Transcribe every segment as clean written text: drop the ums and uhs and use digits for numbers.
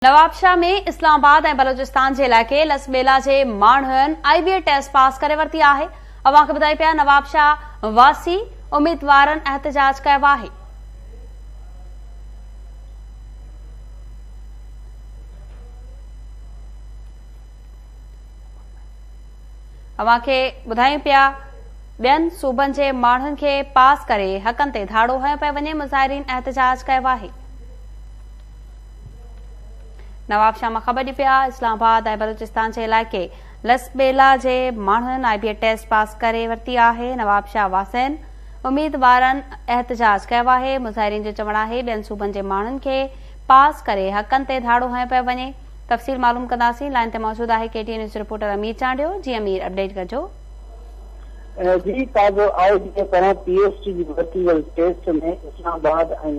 नवाबशाह में इस्लामाबाद ऐं बलोचिस्तान जे इलाइक़े लसबेला जे माण्हुनि IBA टेस्ट पास करे वरिती आहे। अवां खे ॿुधाई पिया नवाबशाह वासी उम्मीदवारनि एहतजाज कयो आहे। अवां खे ॿुधायूं पिया ॿियनि सूबनि जे माण्हुनि खे पास करे हक़नि ते धाड़ो हयो पियो वञे। मुज़ाहिरीन एहतजाज कयो आहे। नवाबशाह मां ख़बर ॾी पिया इस्लामाबाद ऐं बलोचिस्तान जे इलाइक़े लसबेला जे माण्हुनि IBA टेस्ट पास करे वरिती आहे। नवाबशाह वासिन उम्मीदवारनि एहतजाज कयो आहे। मुज़ाहिरीन जो चवणु आहे ॿियनि सूबनि जे माण्हुनि खे पास करे हक़नि ते धाड़ो हयो पियो वञे। तफ़सील मालूम कंदासीं। लाइन ते मौजूद आहे KTN न्यूज़ रिपोर्टर अमीर चांडियो। जी अमीर, अपडेट कजो। जी ताज़ो आहे जेकॾहिं PhD जी वर्चुअल टेस्ट में इस्लामाबाद ऐं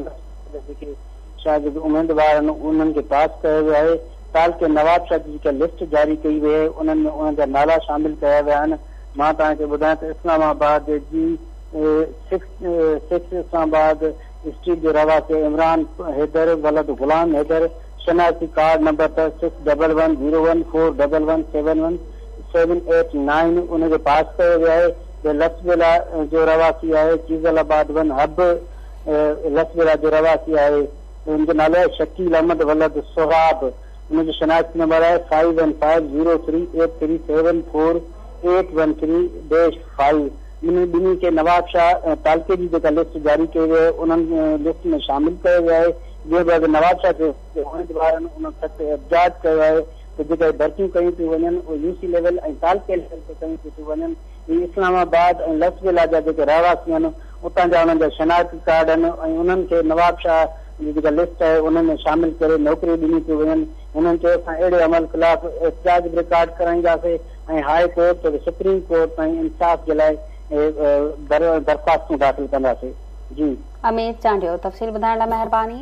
शागिर्द उम्मीदवार उन्हनि खे पास कयो वियो आहे। साल के नवाबशाह जी जेका लिस्ट जारी कई वई आहे उन्हनि में उन्हनि जा नाला शामिल कया विया आहिनि। मां तव्हांखे ॿुधायां त इस्लामाबाद जी 6 इस्लामाबाद स्ट्रीट जो रवासी इमरान हैदर वलद गुलाम हैदर शनाख्ती कार्ड नंबर 611101171789 उनखे पास कयो वियो आहे। लसबेला जो रवासी आहे। चीज़लाबाद वन हब लसबेला जो रवासी आहे। उनजो नालो आहे शकील अहमद वलद सोहाब। उनजो शनाख्ती नंबर आहे 51503834813813-5। ॿिन्ही खे नवाबशाह तालके जी जेका लिस्ट जारी कई वई आहे उन्हनि लिस्ट में शामिल कयो वियो आहे। जीअं नवाबशाह जे उम्मीदवारनि उन खत एहतजाज कयो आहे त जेका भर्तियूं कयूं थियूं वञनि उहे UC लेवल ऐं तालके लेवल ते कयूं थियूं वञनि। हीअ इस्लामाबाद ऐं लसबेला जा जेके रहवासी आहिनि उतां जा उन्हनि जा शनाख्ती कार्ड आहिनि ऐं उन्हनि खे नवाबशाह जी जेका लिस्ट आहे उन्हनि में शामिल करे नौकरी ॾिनी थियूं वञनि। हिननि चयो असां अहिड़े अमल ख़िलाफ़ एहतजाज बि रिकॉर्ड कराईंदासीं ऐं हाई कोर्ट सुप्रीम कोर्ट ताईं इंसाफ़ जे लाइ दरख़्वास्तूं दाख़िल कंदासीं। जी अमीर चांडियो, तफ़सील ॿुधाइण लाइ महिरबानी।